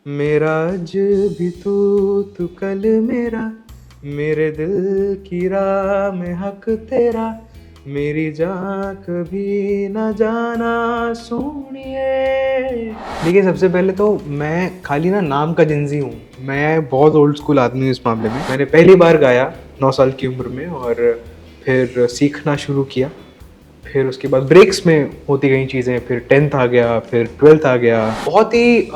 मेरा आज भी तू कल मेरा, मेरे दिल की राह में हक तेरा, मेरी जान कभी न जाना सुनिए। देखिए, सबसे पहले तो मैं खाली ना नाम का जिंजी हूँ। मैं बहुत ओल्ड स्कूल आदमी हूँ इस मामले में। मैंने पहली बार गाया 9 साल की उम्र में, और फिर सीखना शुरू किया। फिर उसके बाद ब्रेक्स में होती गई चीज़ें, फिर 10th आ गया, फिर 12th आ गया। बहुत ही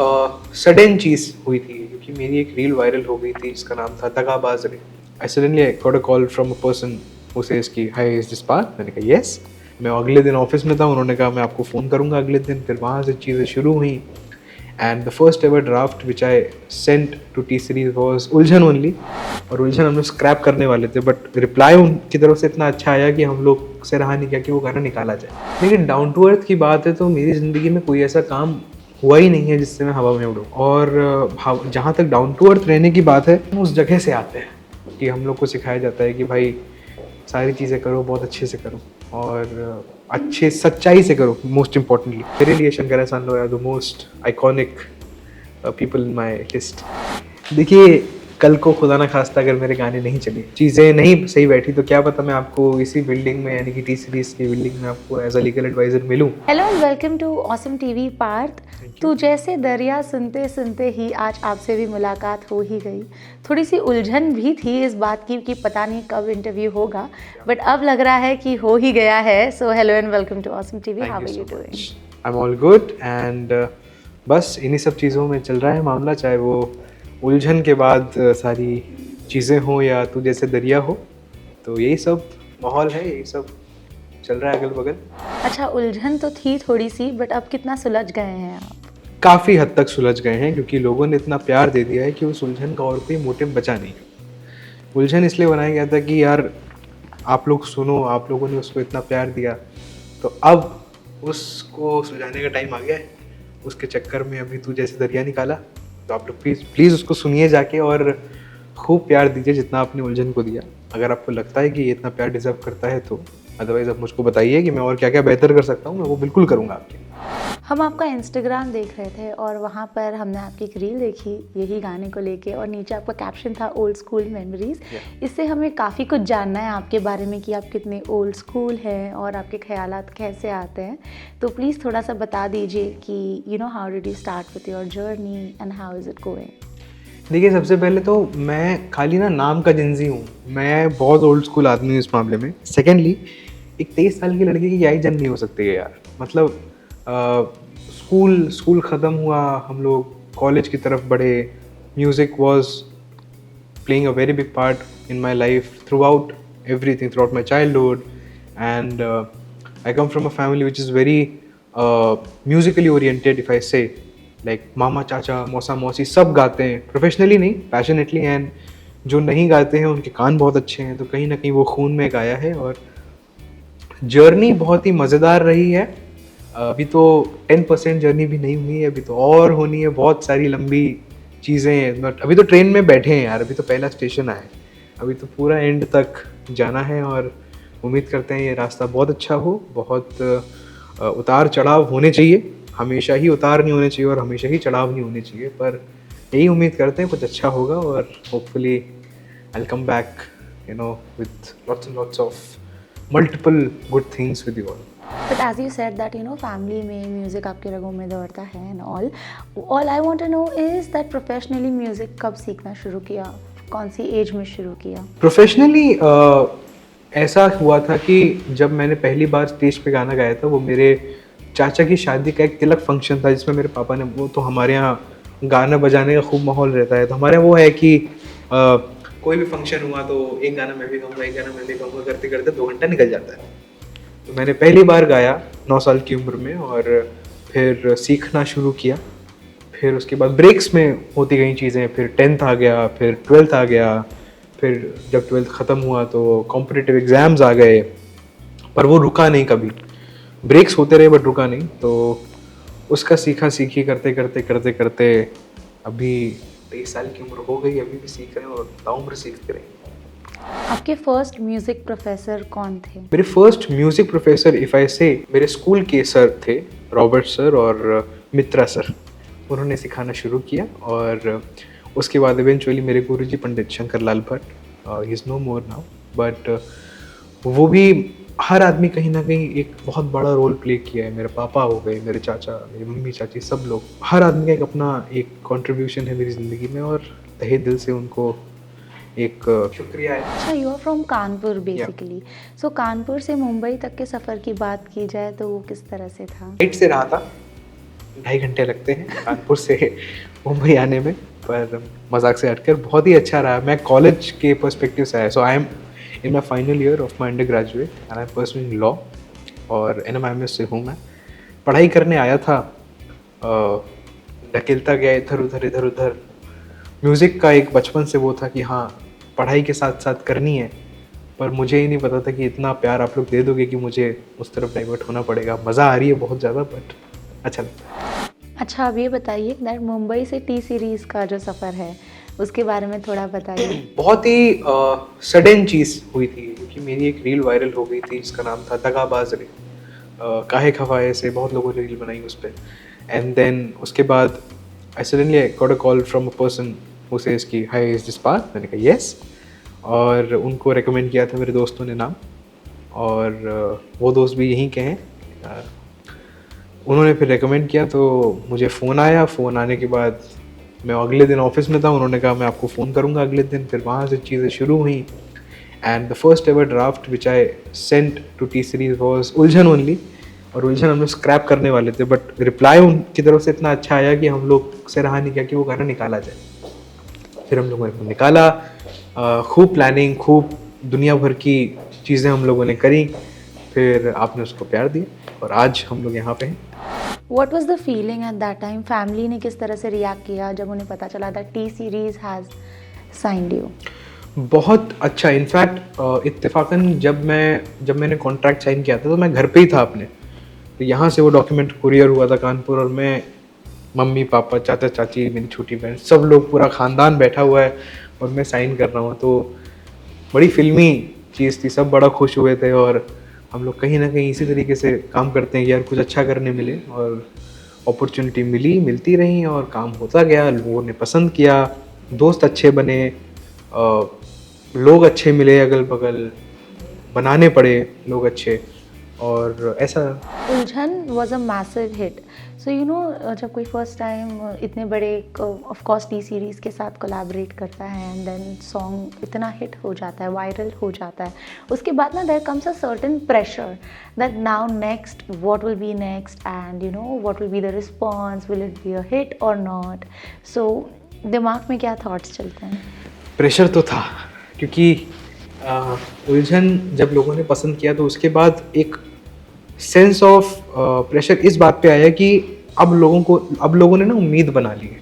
सडन चीज़ हुई थी, क्योंकि मेरी एक रील वायरल हो गई थी जिसका नाम था दगाबाज रे। I suddenly got a call from a person who says कि हाय, इज दिस पार्थ? मैंने कहा यस। मैं अगले दिन ऑफिस में था, उन्होंने कहा मैं आपको फ़ोन करूंगा अगले दिन। फिर वहाँ से चीज़ें शुरू हुई, and the first ever draft which I sent to T Series was Uljhan only. और उलझन हम लोग स्क्रैप करने वाले थे, बट रिप्लाई उनकी तरफ से इतना अच्छा आया कि हम लोग से रहा नहीं किया कि वो गाना निकाला जाए। लेकिन डाउन टू अर्थ की बात है तो मेरी ज़िंदगी में कोई ऐसा काम हुआ ही नहीं है जिससे मैं हवा में उड़ूँ। और जहाँ तक डाउन टू अर्थ रहने की बात है, हम उस जगह से आते हैं कि हम लोग को सिखाया जाता है कि भाई सारी चीज़ें करो, बहुत अच्छे से करो, और अच्छे सच्चाई से करो। मोस्ट इम्पॉर्टेंटली मेरे लिए Shankar Ehsaan Loy the most iconic people in my list. देखिए, कल को खुदा ना खास्ता अगर मेरे गाने नहीं चले, चीज़ें नहीं सही बैठी, तो क्या पता मैं आपको इसी बिल्डिंग में, यानी कि टी सीरीज की बिल्डिंग में आपको एज अ लीगल एडवाइजर मिलूं। Hello and welcome to awesome TV Parth. तू जैसे दरिया सुनते सुनते ही आज आपसे भी मुलाकात हो ही गई। थोड़ी सी उलझन भी थी इस बात की कि पता नहीं कब इंटरव्यू होगा, बट अब लग रहा है कि हो ही गया है। So hello and welcome to awesome TV. How are you doing? I am all good, and बस इन्हीं सब चीज़ों में चल रहा है मामला, चाहे वो उलझन के बाद सारी चीज़ें हों या तू जैसे दरिया हो। तो यही सब माहौल है, यही सब चल रहा है अगल बगल। अच्छा, उलझन तो थी थोड़ी सी, बट अब कितना सुलझ गए हैं आप? काफ़ी हद तक सुलझ गए हैं, क्योंकि लोगों ने इतना प्यार दे दिया है कि उस उलझन का और कोई मोटिव बचा नहीं। उलझन इसलिए बनाया गया था कि यार आप लोग सुनो, आप लोगों ने उसको इतना प्यार दिया, तो अब उसको सुलझाने का टाइम आ गया है। उसके चक्कर में अभी तू जैसे दरिया निकाला, तो आप लोग प्लीज़ प्लीज़ उसको सुनिए जाके, और खूब प्यार दीजिए जितना आपने उलझन को दिया। अगर आपको लगता है कि ये इतना प्यार डिजर्व करता है तो अदरवाइज़ आप मुझको बताइए कि मैं और क्या क्या बेहतर कर सकता हूँ, मैं वो बिल्कुल करूँगा आपके लिए। हम आपका इंस्टाग्राम देख रहे थे और वहाँ पर हमने आपकी एक रील देखी यही गाने को लेके, और नीचे आपका कैप्शन था ओल्ड स्कूल मेमोरीज। इससे हमें काफ़ी कुछ जानना है आपके बारे में कि आप कितने ओल्ड स्कूल हैं और आपके ख्यालात कैसे आते हैं। तो प्लीज़ थोड़ा सा बता दीजिए कि you know how did you start with your journey and how is it going? देखिए, सबसे पहले तो मैं खाली ना नाम का जिंजी हूँ। मैं बहुत ओल्ड स्कूल आदमी हूँ इस मामले में। सेकेंडली, एक 23 साल की लड़की की यही जन नहीं हो सकती है यार। मतलब स्कूल ख़त्म हुआ, हम लोग कॉलेज की तरफ बढ़े। Music was playing a very big part in my life throughout everything, throughout my childhood. And I come from a family which is very musically oriented, if I say. Like मामा चाचा मौसा मौसी सब गाते हैं, professionally नहीं, passionately. And जो नहीं गाते हैं उनके कान बहुत अच्छे हैं, तो कहीं ना कहीं वो खून में गाया है। और जर्नी बहुत ही मज़ेदार रही है। अभी तो 10% जर्नी भी नहीं हुई है, अभी तो और होनी है बहुत सारी लंबी चीज़ें हैं। बट अभी तो ट्रेन में बैठे हैं यार, अभी तो पहला स्टेशन आया है, अभी तो पूरा एंड तक जाना है। और उम्मीद करते हैं ये रास्ता बहुत अच्छा हो। बहुत उतार चढ़ाव होने चाहिए, हमेशा ही उतार नहीं होने चाहिए और हमेशा ही चढ़ाव नहीं होने चाहिए, पर यही उम्मीद करते हैं कुछ अच्छा होगा। और hopefully I will come back, you know, with lots and lots of multiple good things with you all. But as you said that family में म्यूज़िक आपके रगों में दौड़ता है and all I want to know is that professionally music कब सीखना शुरू किया, कौन सी एज में शुरू किया? प्रोफेशनली ऐसा हुआ था कि जब मैंने पहली बार स्टेज पे गाना गाया था, वो मेरे चाचा की शादी का एक तिलक फंक्शन था, जिसमें मेरे पापा ने, वो तो हमारे यहाँ गाना बजाने का खूब माहौल रहता है, तो हमारे यहाँ वो है कि कोई भी फंक्शन हुआ तो एक गाना मैं भी गाऊंगा, एक गाना मैं भी गाऊंगा, करते करते 2 घंटा निकल जाता है। तो मैंने पहली बार गाया 9 साल की उम्र में, और फिर सीखना शुरू किया। फिर उसके बाद ब्रेक्स में होती गई चीज़ें, फिर 10th आ गया, फिर 12th आ गया। फिर जब 12th ख़त्म हुआ तो कॉम्पिटिटिव एग्ज़ाम्स आ गए, पर वो रुका नहीं कभी। ब्रेक्स होते रहे बट रुका नहीं। तो उसका सीखा सीखी करते करते करते करते अभी 23 साल की उम्र हो गई, अभी भी सीख रहे हैं और ताउम्र सीखते रहे। आपके फर्स्ट म्यूज़िक प्रोफेसर कौन थे? मेरे first music professor, if I से, मेरे स्कूल के सर थे, रॉबर्ट सर और मित्रा सर। उन्होंने सिखाना शुरू किया और उसके बाद इवेंचुअली मेरे गुरुजी Pandit Shankar Lal Bhatt, he is no more now, but वो भी हर आदमी कहीं ना कहीं एक बहुत बड़ा रोल प्ले किया है। मेरे पापा हो गए, मेरे चाचा, मेरी मम्मी चाची, सब लोग, हर आदमी का एक अपना एक कंट्रीब्यूशन है मेरी ज़िंदगी में और तहे दिल से उनको एक शुक्रिया है। अच्छा, you are from Kanpur basically, so Kanpur से मुंबई तक के सफ़र की बात की जाए तो वो किस तरह से था? फ्लाइट से रहा था, 2.5 घंटे लगते हैं कानपुर से मुंबई आने में, पर मजाक से हटकर बहुत ही अच्छा रहा। मैं कॉलेज के पर्सपेक्टिव से आया, so I am in my final year of my under graduate and I am pursuing law और NMIMS से हूँ मैं। पढ़ाई करने आया था, ढकेलता गया इधर उधर। म्यूज़िक का एक बचपन से वो था कि हाँ पढ़ाई के साथ साथ करनी है, पर मुझे ही नहीं पता था कि इतना प्यार आप लोग दे दोगे कि मुझे उस तरफ डाइवर्ट होना पड़ेगा। मज़ा आ रही है बहुत ज़्यादा, बट अच्छा लगता है। अच्छा, अब ये बताइए दैट मुंबई से टी सीरीज़ का जो सफ़र है उसके बारे में थोड़ा बताइए। बहुत ही सडन चीज़ हुई थी क्योंकि मेरी एक रील वायरल हो गई थी जिसका नाम था दगाबाज रे, काहे खफाए से बहुत लोगों ने रील बनाई उस पर। एंड देन उसके बाद I suddenly got a call from a person who says कि हाय इज दिस पार्थ, मैंने कहा येस, और उनको रेकमेंड किया था मेरे दोस्तों ने नाम, और वो दोस्त भी यहीं के हैं। उन्होंने फिर रेकमेंड किया तो मुझे फ़ोन आया। फ़ोन आने के बाद मैं अगले दिन ऑफिस में था, उन्होंने कहा मैं आपको फ़ोन करूँगा अगले दिन। फिर वहाँ से चीज़ें शुरू हुई and the first ever draft which I sent to T Series was Uljhan only, और उलझन हम लोग स्क्रैप करने वाले थे, बट रिप्लाई उनकी तरफ से इतना अच्छा आया कि हम लोग से रहा नहीं किया कि वो गाना निकाला जाए। फिर हम लोगों ने निकाला, खूब प्लानिंग, खूब दुनिया भर की चीज़ें हम लोगों ने करी, फिर आपने उसको प्यार दिया और आज हम लोग यहाँ पे हैं। What was the feeling at that time? Family ने किस तरह से रिएक्ट किया जब उन्हें पता चला that T series has signed U? बहुत अच्छा। इनफैक्ट इत्तेफाकन जब मैंने कॉन्ट्रैक्ट साइन किया था तो मैं घर पे ही था अपने, तो यहाँ से वो डॉक्यूमेंट कुरियर हुआ था कानपुर, और मैं, मम्मी पापा, चाचा चाची, मेरी छोटी बहन, सब लोग, पूरा ख़ानदान बैठा हुआ है और मैं साइन कर रहा हूँ। तो बड़ी फिल्मी चीज़ थी, सब बड़ा खुश हुए थे और हम लोग कहीं ना कहीं इसी तरीके से काम करते हैं कि यार कुछ अच्छा करने मिले, और अपॉर्चुनिटी मिलती रही और काम होता गया। लोगों ने पसंद किया, दोस्त अच्छे बने, लोग अच्छे मिले अगल बगल, बनाने पड़े लोग अच्छे, और ऐसा। उलझन was a massive hit, so you know जब कोई फर्स्ट टाइम इतने बड़े ऑफ कोर्स टी सीरीज़ के साथ कोलैबोरेट करता है एंड देन सॉन्ग इतना हिट हो जाता है, वायरल हो जाता है, उसके बाद ना there comes a certain pressure that now next what will be next and you know what will be the response, will it be a hit और नॉट? सो दिमाग में क्या थॉट्स चलते हैं? प्रेशर तो था क्योंकि उलझन जब लोगों ने पसंद किया तो उसके बाद एक सेंस ऑफ प्रेशर इस बात पे आया कि अब लोगों ने ना उम्मीद बना ली है।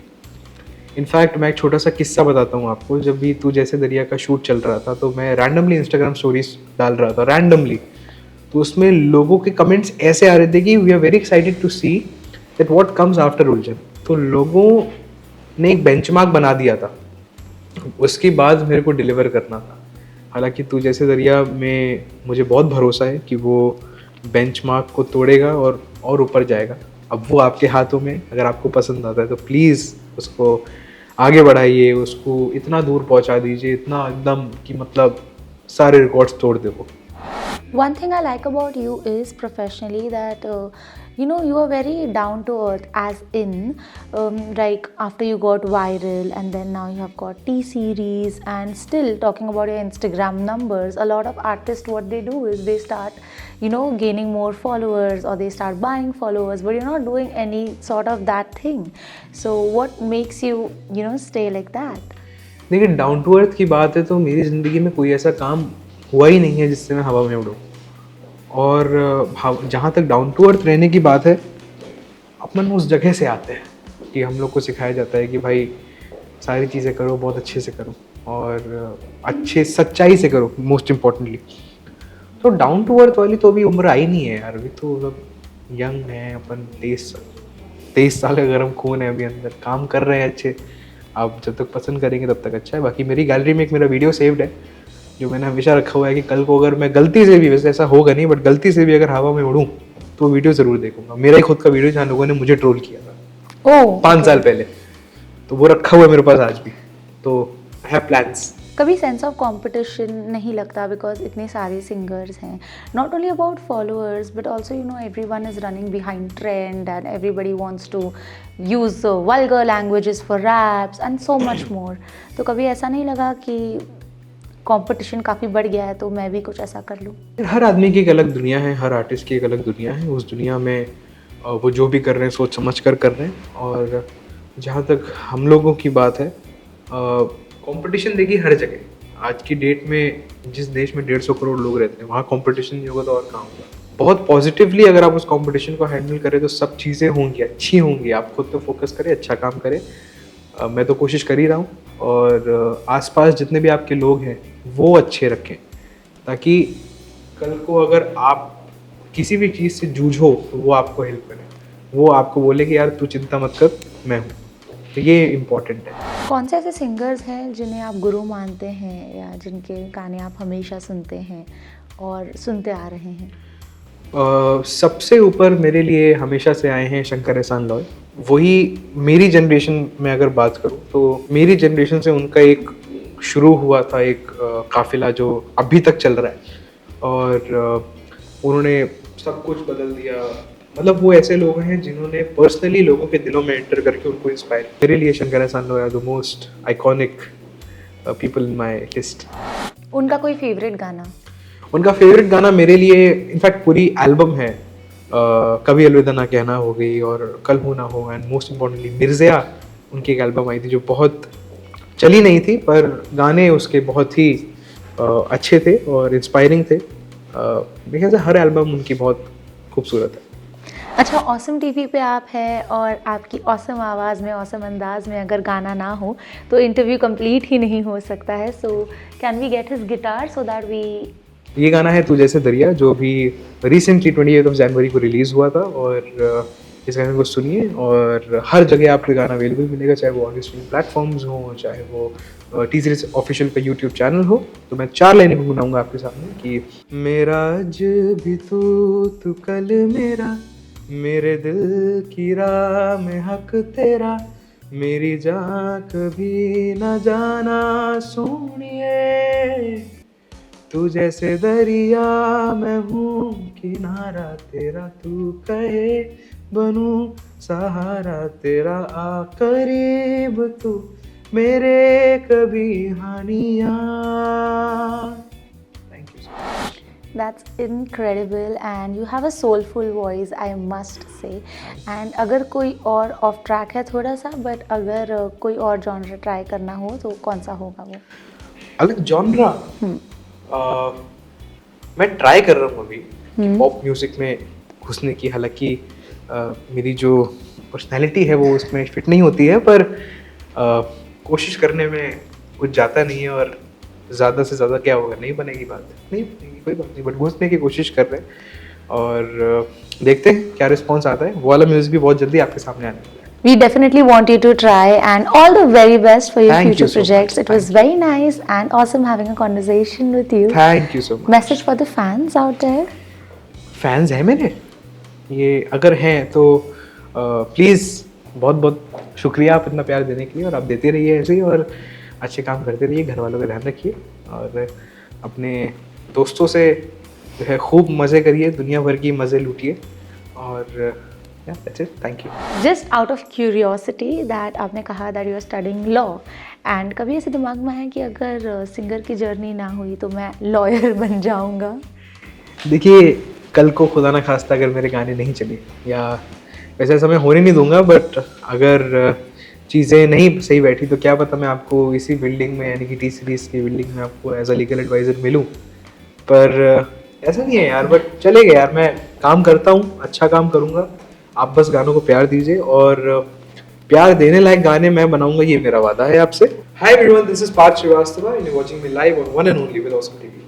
इनफैक्ट मैं एक छोटा सा किस्सा बताता हूँ आपको। जब भी तू जैसे दरिया का शूट चल रहा था तो मैं रैंडमली इंस्टाग्राम स्टोरीज डाल रहा था, रैंडमली, तो उसमें लोगों के कमेंट्स ऐसे आ रहे थे कि we are very excited to see that what comes after Uljhan. तो लोगों ने एक बेंचमार्क बना दिया था, उसके बाद मेरे को डिलीवर करना था। हालांकि तू जैसे दरिया में मुझे बहुत भरोसा है कि वो बेंचमार्क को तोड़ेगा और ऊपर जाएगा। अब वो आपके हाथों में, अगर आपको पसंद आता है तो प्लीज़ उसको आगे बढ़ाइए, उसको इतना दूर पहुंचा दीजिए, इतना एकदम कि मतलब सारे रिकॉर्ड्स तोड़ दे वो। One thing I like about you is professionally that you know you are very down to earth, as in like after you got viral and then now you have got T series and still talking about your Instagram numbers. A lot of artists, what they do is they start gaining more followers or they start buying followers, but you're not doing any sort of that thing. So what makes you stay like that? देखिए, down to earth की बात है तो मेरी ज़िंदगी में कोई ऐसा काम हुआ ही नहीं है जिससे मैं हवा में उड़ूँ। और जहाँ तक डाउन टू अर्थ रहने की बात है, अपन उस जगह से आते हैं कि हम लोग को सिखाया जाता है कि भाई सारी चीज़ें करो, बहुत अच्छे से करो और अच्छे सच्चाई से करो, मोस्ट इम्पॉर्टेंटली। तो डाउन टू अर्थ वाली तो अभी उम्र आई नहीं है यार, अभी तो मतलब यंग है अपन, 23 साल का गर्म खून है अभी अंदर, काम कर रहे हैं अच्छे। आप जब तक पसंद करेंगे तब तक अच्छा है। बाकी मेरी गैलरी में एक मेरा वीडियो सेव्ड है जो मैंने हमेशा रखा हुआ है कि कल को अगर मैं गलती से भी, वैसे ऐसा होगा नहीं, बट गलती से भी अगर हवा में उड़ूँ तो वीडियो ज़रूर देखूंगा। मेरा ही खुद का वीडियो जहाँ लोगों ने मुझे ट्रोल किया था। ओह 5 साल पहले, तो वो रखा हुआ है मेरे पास आज भी, तो आई हैव प्लान्स। कभी सेंस ऑफ कंपटीशन नहीं लगता, बिकॉज इतने सारे सिंगर्स हैं, not only about followers but also you know everyone is running behind trend and everybody wants to use vulgar languages for raps and so much more, तो कभी ऐसा नहीं लगा कि कंपटीशन काफ़ी बढ़ गया है तो मैं भी कुछ ऐसा कर लूँ? हर आदमी की एक अलग दुनिया है, हर आर्टिस्ट की एक अलग दुनिया है, उस दुनिया में वो जो भी कर रहे हैं सोच समझ कर रहे हैं। और जहाँ तक हम लोगों की बात है, कंपटीशन देखिए हर जगह। आज की डेट में जिस देश में 150 करोड़ लोग रहते हैं, वहाँ कंपटीशन नहीं होगा तो और कहाँ होगा। बहुत पॉजिटिवली अगर आप उस कंपटीशन को हैंडल करें तो सब चीज़ें होंगी, अच्छी होंगी। आप खुद पे फोकस करें, अच्छा काम करें। मैं तो कोशिश कर ही रहा हूँ, और आसपास जितने भी आपके लोग हैं वो अच्छे रखें, ताकि कल को अगर आप किसी भी चीज़ से जूझो तो वो आपको हेल्प करे, वो आपको बोले कि यार तू चिंता मत कर, मैं हूँ। तो ये इम्पोर्टेंट है। कौन से ऐसे सिंगर्स हैं जिन्हें आप गुरु मानते हैं या जिनके गाने आप हमेशा सुनते हैं और सुनते आ रहे हैं? सबसे ऊपर मेरे लिए हमेशा से आए हैं शंकर एहसान लॉय। वही मेरी जनरेशन में अगर बात करूँ तो मेरी जनरेशन से उनका एक शुरू हुआ था एक काफिला जो अभी तक चल रहा है, और उन्होंने सब कुछ बदल दिया। मतलब वो ऐसे लोग हैं जिन्होंने पर्सनली लोगों के दिलों में एंटर करके उनको इंस्पायर। मेरे लिए Shankar Ehsaan Loy are the most iconic people in my list. उनका कोई फेवरेट गाना? उनका फेवरेट गाना मेरे लिए इनफैक्ट पूरी एल्बम है, कभी अलविदा ना कहना हो गई और कल हो ना हो, एंड मोस्ट इम्पोर्टेंटली मिर्ज़िया। उनकी एक एल्बम आई थी जो बहुत चली नहीं थी, पर गाने उसके बहुत ही अच्छे थे और इंस्पायरिंग थे। मेरे ख्याल से हर एल्बम उनकी बहुत खूबसूरत है। अच्छा, ऑसम टीवी पे आप हैं और आपकी ऑसम आवाज़ में, ऑसम अंदाज में अगर गाना ना हो तो इंटरव्यू कंप्लीट ही नहीं हो सकता है। So can we get his guitar so that we. ये गाना है तू जैसे दरिया, जो भी रिसेंटली 28 जनवरी को रिलीज़ हुआ था, और इस गाने को सुनिए। और हर जगह आपको ये गाना अवेलेबल मिलेगा, चाहे वो ऑडियो स्ट्रीमिंग प्लेटफॉर्म्स हो, चाहे वो टी सीरीज ऑफिशियल का यूट्यूब चैनल हो। तो मैं 4 लाइनें गुनगुनाऊंगा आपके सामने कि मेरा आज भी तू कल मेरा, मेरे दिल की राह में हक तेरा, मेरी जान कभी न जाना सोनिए, तू जैसे दरिया मैं हूँ किनारा तेरा, तू कहे बनूं सहारा तेरा, आ करीब तू मेरे कभी हानियाँ। Thank you so much. That's incredible and you have a soulful voice, I must say. And अगर कोई और ऑफ ट्रैक है थोड़ा सा, बट अगर कोई और जॉनर ट्राई करना हो तो कौन सा होगा वो? अलग जॉनरा मैं ट्राई कर रहा हूँ अभी पॉप म्यूजिक में घुसने की। हालांकि मेरी जो पर्सनैलिटी है वो उसमें फिट नहीं होती है, पर कोशिश करने में कुछ जाता नहीं है, और ज़्यादा से ज़्यादा क्या होगा, नहीं बनेगी बात, नहीं बनेगी कोई बात नहीं, बट घुसने की कोशिश कर रहे हैं और देखते हैं क्या रिस्पॉन्स आता है। वो वाला म्यूजिक भी बहुत जल्दी आपके सामने आने वाला है। We definitely want you to try and all the very best for your Thank future you so projects. much. It was very nice and awesome having a conversation with you. Thank you so much. Message for the fans out there. Fans हैं मेरे, ये अगर हैं तो please बहुत बहुत शुक्रिया आप इतना प्यार देने के लिए, और आप देते रहिए ऐसे ही, और अच्छे काम करते रहिए, घर वालों का ध्यान रखिए, और अपने दोस्तों से जो है खूब मज़े करिए, दुनिया भर की मज़े लूटिए, और yeah, that's it. Thank you. Just out of curiosity that आपने कहा that you are studying law and कभी ऐसे दिमाग में है कि अगर सिंगर की जर्नी ना हुई तो मैं लॉयर बन जाऊंगा? देखिए, कल को खुदा ना खास्ता अगर मेरे गाने नहीं चले, या वैसे ऐसा मैं होने नहीं दूंगा, बट अगर चीज़ें नहीं सही बैठी तो क्या पता मैं आपको इसी बिल्डिंग में, यानी कि टी सीरीज़ की बिल्डिंग में आपको एज अ लीगल एडवाइज़र मिलूं। पर ऐसा नहीं है यार, बट चलेगा यार, मैं काम करता हूँ, अच्छा काम करूँगा। आप बस गानों को प्यार दीजिए, और प्यार देने लायक गाने मैं बनाऊंगा, ये मेरा वादा है आपसे। Hi everyone, this is Parth Shrivastava and you are watching me live on one and only with awesome TV.